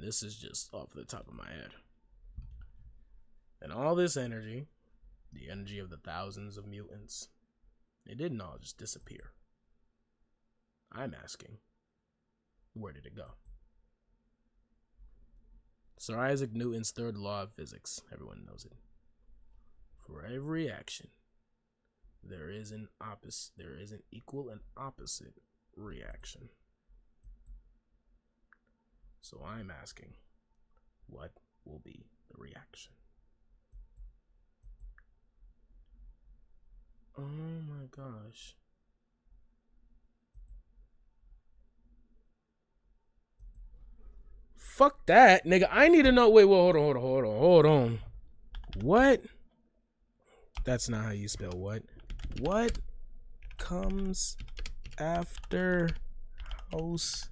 And this is just off the top of my head. And all this energy, the energy of the thousands of mutants, it didn't all just disappear. I'm asking, where did it go? Sir Isaac Newton's third law of physics, everyone knows it. For every action, there is an equal and opposite reaction. So I'm asking, what will be the reaction? Oh my gosh. Fuck that, nigga. I need to know. Wait, hold on. What? That's not how you spell what. What comes after House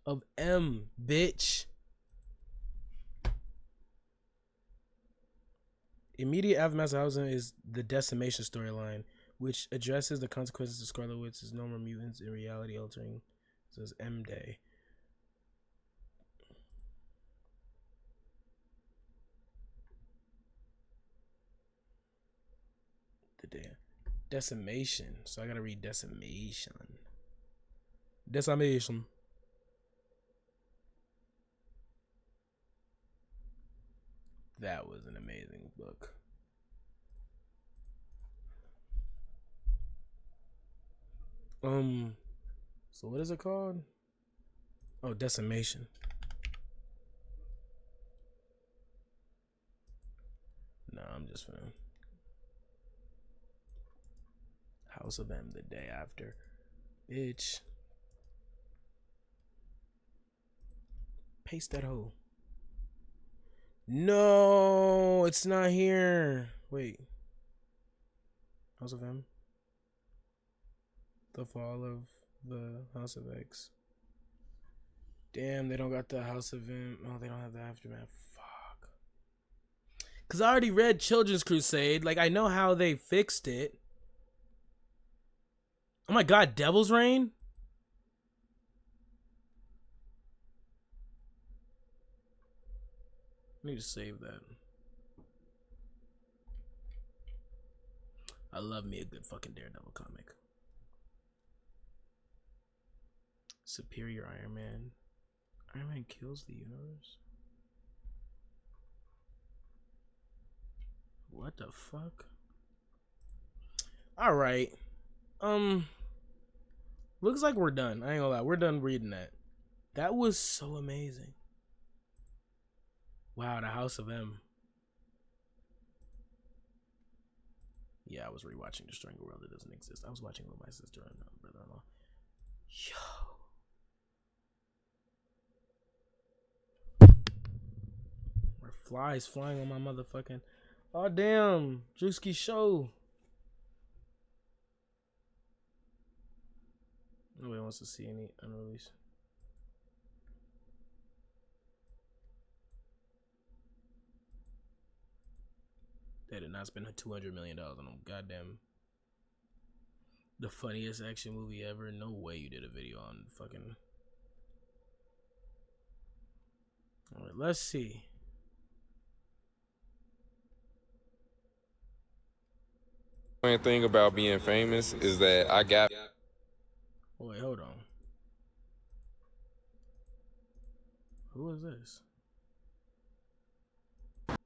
of M, bitch? Immediate aftermath of House of M is the decimation storyline, which addresses the consequences of Scarlet Witch's no more mutants in reality altering. It says M Day. Decimation. So I gotta read decimation. Decimation. That was an amazing book. So what is it called? Oh, decimation. No, I'm just finna. House of M the day after. Bitch. Paste that hole. No, it's not here. Wait. House of M. The fall of the House of X. Damn, they don't got the House of M. Oh, they don't have the aftermath. Fuck. Cause I already read Children's Crusade. Like, I know how they fixed it. Oh my god, Devil's Reign? I need to save that. I love me a good fucking Daredevil comic. Superior Iron Man. Iron Man kills the universe? What the fuck? Alright. Looks like we're done. I ain't gonna lie. We're done reading that. That was so amazing. Wow, the House of M. Yeah, I was rewatching Destroying a World That Doesn't Exist. I was watching with my sister and brother-in-law. Yo. Where flies flying on my motherfucking... Oh, damn. Drewski show. Nobody wants to see any unreleased. They did not spend $200 million on them. Goddamn. The funniest action movie ever. No way you did a video on fucking. Alright, let's see. The only thing about being famous is that I got. Oh, wait, hold on. Who is this? The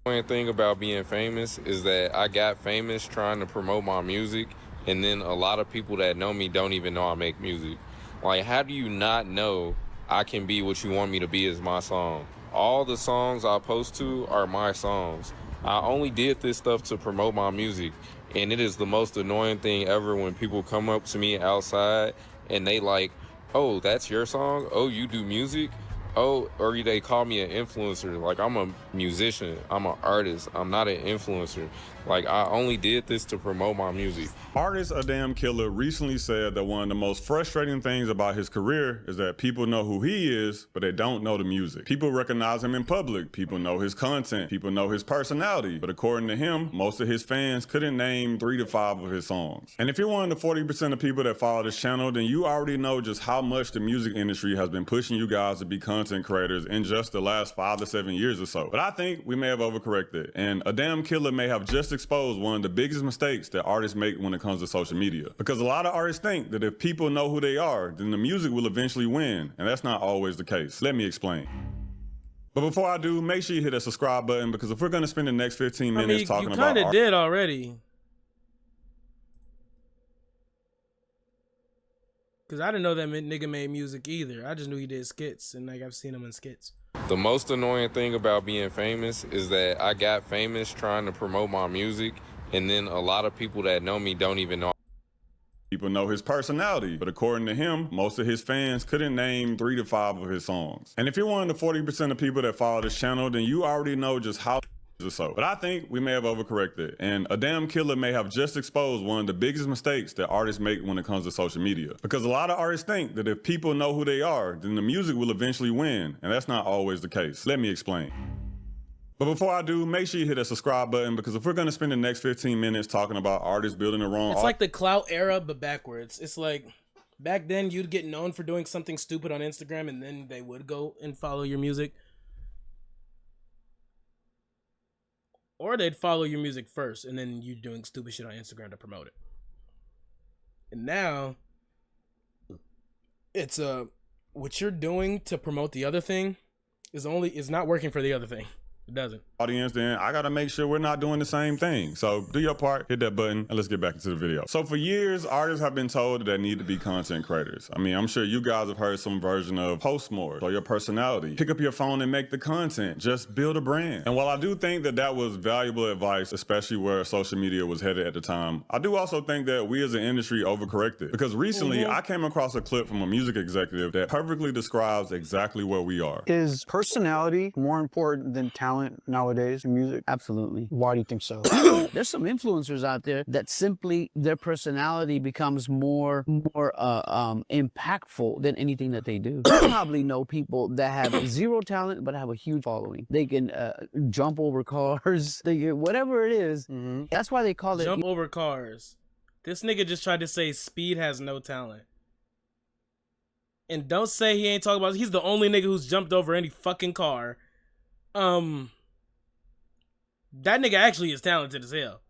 only thing about being famous is that I got famous trying to promote my music, and then a lot of people that know me don't even know I make music. Like, how do you not know I Can Be What You Want Me to Be is my song? All the songs I post to are my songs. I only did this stuff to promote my music, and it is the most annoying thing ever when people come up to me outside and they like, oh, that's your song? Oh, you do music? Oh, or they call me an influencer. Like, I'm a musician. I'm an artist. I'm not an influencer. Like, I only did this to promote my music. Artist A Damn Killer recently said that one of the most frustrating things about his career is that people know who he is, but they don't know the music. People recognize him in public. People know his content. People know his personality. But according to him, most of his fans couldn't name 3 to 5 of his songs. And if you're one of the 40% of people that follow this channel, then you already know just how much the music industry has been pushing you guys to become content creators in just the last 5 to 7 years or so. But I think we may have overcorrected, and A Damn Killer may have just exposed one of the biggest mistakes that artists make when it comes to social media. Because a lot of artists think that if people know who they are, then the music will eventually win, and that's not always the case. Let me explain. But before I do, make sure you hit that subscribe button, because if we're going to spend the next 15 minutes talking about you kind of did already. Because I didn't know that nigga made music either. I just knew he did skits, and like I've seen him in skits. The most annoying thing about being famous is that I got famous trying to promote my music, and then a lot of people that know me don't even know. People know his personality, but according to him, most of his fans couldn't name 3 to 5 of his songs. And if you're one of the 40% of people that follow this channel, then you already know just how or so. But I think we may have overcorrected, and A Damn Killer may have just exposed one of the biggest mistakes that artists make when it comes to social media. Because a lot of artists think that if people know who they are, then the music will eventually win, and that's not always the case. Let me explain. But before I do, make sure you hit that subscribe button, because if we're going to spend the next 15 minutes talking about artists building the wrong... It's like the clout era, but backwards. It's like, back then you'd get known for doing something stupid on Instagram, and then they would go and follow your music. Or they'd follow your music first, and then you doing stupid shit on Instagram to promote it. And now, it's what you're doing to promote the other thing is not working for the other thing. It doesn't. Audience, then I gotta make sure we're not doing the same thing. So do your part, hit that button, and let's get back into the video. So for years, artists have been told that they need to be content creators. I mean, I'm sure you guys have heard some version of post more, show your personality, pick up your phone and make the content, just build a brand. And while I do think that that was valuable advice, especially where social media was headed at the time, I do also think that we as an industry overcorrected. Because recently, I came across a clip from a music executive that perfectly describes exactly where we are. Is personality more important than talent nowadays in music? Absolutely. Why do you think so? There's some influencers out there that simply their personality becomes more impactful than anything that they do. You probably know people that have zero talent but have a huge following. They can jump over cars, they can, whatever it is. That's why they call it jump over cars. This nigga just tried to say Speed has no talent. And don't say he ain't talking about, he's the only nigga who's jumped over any fucking car. That nigga actually is talented as hell.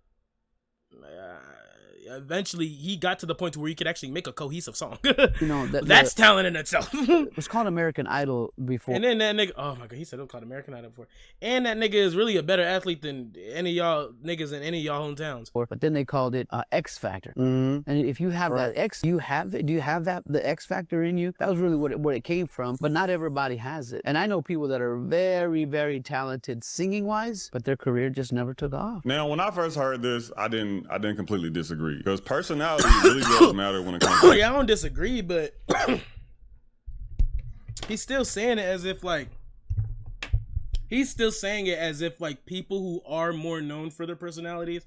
Eventually, he got to the point where he could actually make a cohesive song. You know, that's talent in itself. It was called American Idol before. And then that nigga, oh my god, he said it was called American Idol before. And that nigga is really a better athlete than any of y'all niggas in any of y'all hometowns. But then they called it X Factor. And if you have that X, do you have that the X Factor in you? That was really what it came from. But not everybody has it. And I know people that are very, very talented singing wise, but their career just never took off. Now, when I first heard this, I didn't completely disagree, because personality really does matter when it comes to... Yeah, I don't disagree, but he's still saying it as if like people who are more known for their personalities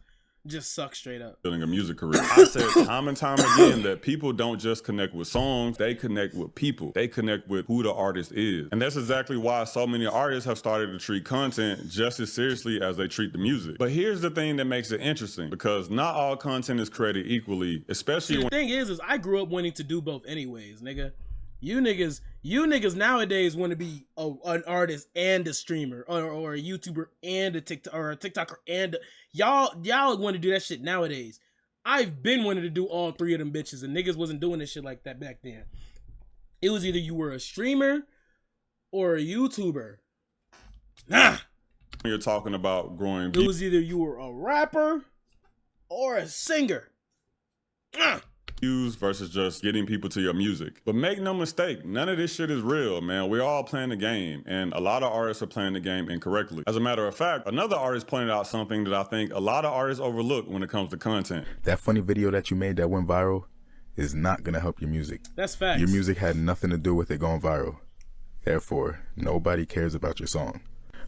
just suck straight up. Building a music career. I said time and time again that people don't just connect with songs, they connect with people. They connect with who the artist is. And that's exactly why so many artists have started to treat content just as seriously as they treat the music. But here's the thing that makes it interesting, because not all content is created equally, especially when... The thing is I grew up wanting to do both anyways, nigga. You niggas nowadays want to be an artist and a streamer, or a YouTuber and a TikToker and y'all want to do that shit nowadays. I've been wanting to do all three of them bitches, and niggas wasn't doing this shit like that back then. It was either you were a streamer or a YouTuber. Nah. You're talking about growing... It was either you were a rapper or a singer. Nah. Versus just getting people to your music. But make no mistake, none of this shit is real, man. We're all playing the game, and a lot of artists are playing the game incorrectly. As a matter of fact, another artist pointed out something that I think a lot of artists overlook when it comes to content. That funny video that you made that went viral is not gonna help your music. That's facts. Your music had nothing to do with it going viral. Therefore, nobody cares about your song.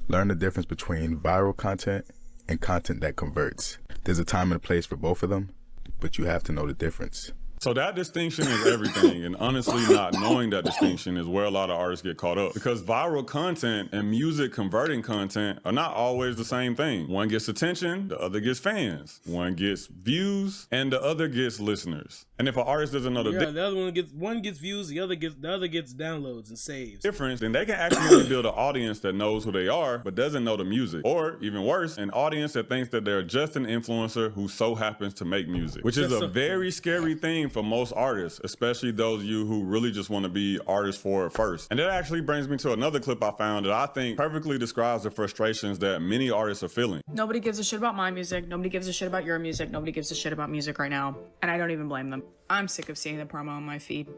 Learn the difference between viral content and content that converts. There's a time and a place for both of them, but you have to know the difference. So that distinction is everything, and honestly not knowing that distinction is where a lot of artists get caught up, because viral content and music converting content are not always the same thing. One gets attention, the other gets fans. One gets views, and the other gets listeners. And if an artist doesn't know the other one gets views, the other gets downloads and saves. Difference, then they can actually build an audience that knows who they are but doesn't know the music, or even worse, an audience that thinks that they're just an influencer who so happens to make music, which is a very scary thing for most artists, especially those of you who really just want to be artists for it first. And that actually brings me to another clip I found that I think perfectly describes the frustrations that many artists are feeling. Nobody gives a shit about my music. Nobody gives a shit about your music. Nobody gives a shit about music right now. And I don't even blame them. I'm sick of seeing the promo on my feed.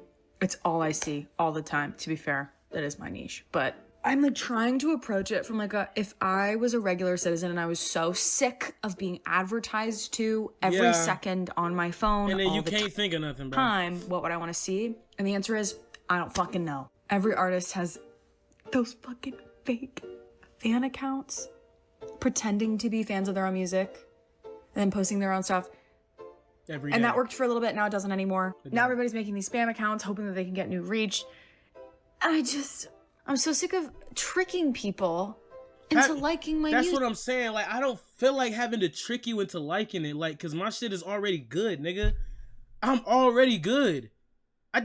It's all I see all the time. To be fair, that is my niche. But I'm like trying to approach it from like if I was a regular citizen and I was so sick of being advertised to every second on my phone, and then all you the can't think of nothing, bro. What would I want to see? And the answer is, I don't fucking know. Every artist has those fucking fake fan accounts pretending to be fans of their own music and then posting their own stuff. Every day. And that worked for a little bit. Now it doesn't anymore. Now everybody's making these spam accounts hoping that they can get new reach. And I'm so sick of tricking people into liking my music. That's what I'm saying. Like, I don't feel like having to trick you into liking it. Like, cause my shit is already good, nigga. I'm already good.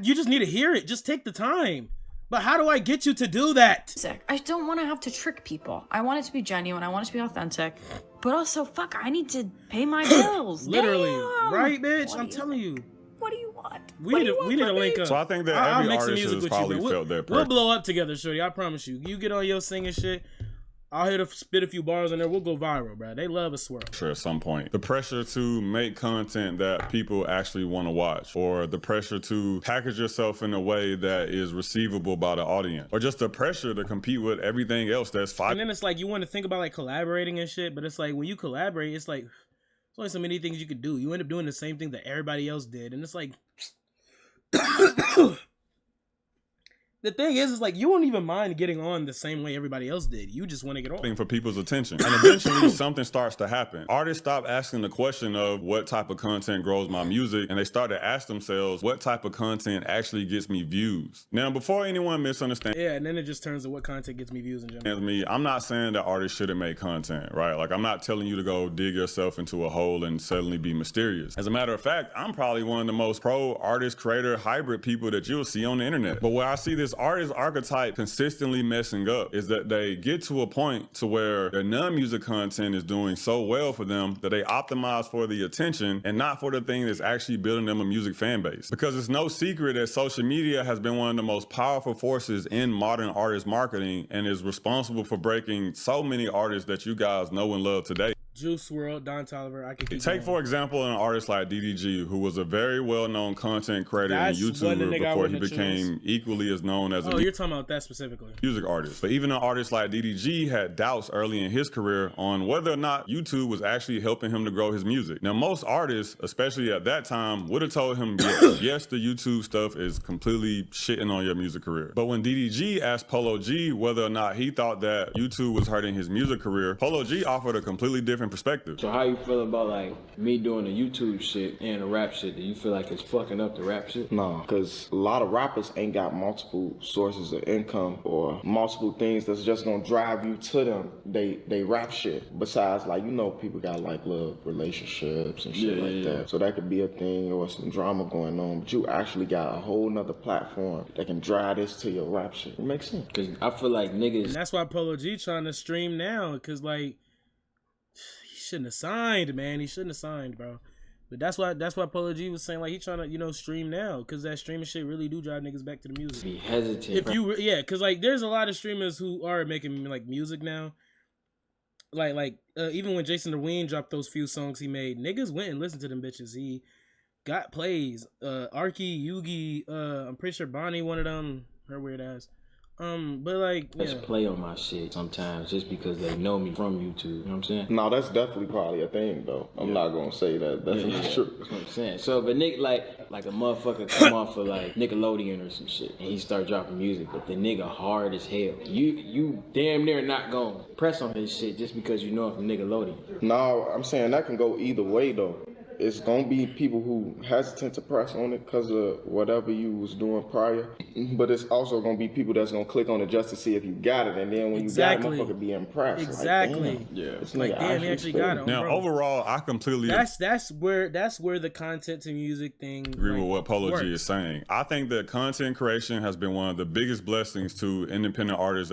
You just need to hear it. Just take the time. But how do I get you to do that? I don't want to have to trick people. I want it to be genuine. I want it to be authentic. But also, fuck, I need to pay my bills. Literally. Damn. Right, bitch? I'm telling you. What do you want? We need to link up. So I think that every artist has probably felt that pressure. We'll blow up together, shorty. I promise you. You get on your singing shit. I'll hit spit a few bars on there. We'll go viral, bro. They love a swirl. Sure, at some point. The pressure to make content that people actually want to watch, or the pressure to package yourself in a way that is receivable by the audience, or just the pressure to compete with everything else that's fine. And then it's like you want to think about like collaborating and shit, but it's like when you collaborate, it's like there's only so many things you could do. You end up doing the same thing that everybody else did, and it's like. The thing is like you won't even mind getting on the same way everybody else did. You just want to get on. For people's attention. And eventually something starts to happen. Artists stop asking the question of what type of content grows my music, and they start to ask themselves what type of content actually gets me views. Now, before anyone misunderstands, and then it just turns to what content gets me views in general. I'm not saying that artists shouldn't make content, right? Like, I'm not telling you to go dig yourself into a hole and suddenly be mysterious. As a matter of fact, I'm probably one of the most pro artist, creator, hybrid people that you'll see on the internet. But where I see this artist archetype consistently messing up is that they get to a point to where their non-music content is doing so well for them that they optimize for the attention and not for the thing that's actually building them a music fan base. Because it's no secret that social media has been one of the most powerful forces in modern artist marketing and is responsible for breaking so many artists that you guys know and love today. Juice WRLD, Don Toliver, I could keep Take, for example, an artist like DDG, who was a very well-known content creator and YouTuber before he became equally as known as you're talking about that specifically. Music artist. But even an artist like DDG had doubts early in his career on whether or not YouTube was actually helping him to grow his music. Now, most artists, especially at that time, would have told him, yes, the YouTube stuff is completely shitting on your music career. But when DDG asked Polo G whether or not he thought that YouTube was hurting his music career, Polo G offered a completely different perspective. So how you feel about like me doing the YouTube shit and the rap shit? Do you feel like it's fucking up the rap shit? No, because a lot of rappers ain't got multiple sources of income or multiple things that's just gonna drive you to them. They rap shit. Besides, like, you know, people got like little relationships and shit that. So that could be a thing or some drama going on, but you actually got a whole nother platform that can drive this to your rap shit. It makes sense. Because I feel like niggas. And that's why Polo G trying to stream now, because like shouldn't have signed, man. He shouldn't have signed, bro. But that's why Polo G was saying like he trying to, you know, stream now, because that streaming shit really do drive niggas back to the music. Be hesitant. Because like there's a lot of streamers who are making like music now. Like even when Jason Derulo dropped those few songs he made, niggas went and listened to them bitches. He got plays. Arky, Yugi, I'm pretty sure Bonnie, one of them, her weird ass. But like, let's play on my shit sometimes just because they know me from YouTube. You know what I'm saying? No, that's definitely probably a thing though. I'm not gonna say that. That's not true. That's what I'm saying. So if a nigga like a motherfucker come off of like Nickelodeon or some shit and he start dropping music, but the nigga hard as hell, you damn near not gonna press on his shit just because you know it from Nickelodeon. No, I'm saying that can go either way though. it's gonna be people who hesitant to press on it because of whatever you was doing prior. But it's also gonna be people that's gonna click on it just to see if you got it, and then when Exactly. you got it, motherfucker be impressed. Exactly. Like, damn, Yeah. this Like, nigga damn, he actually got it. Now, bro. overall, I completely That's where the content to music thing. agree with what Polo works. G is saying. I think that content creation has been one of the biggest blessings to independent artists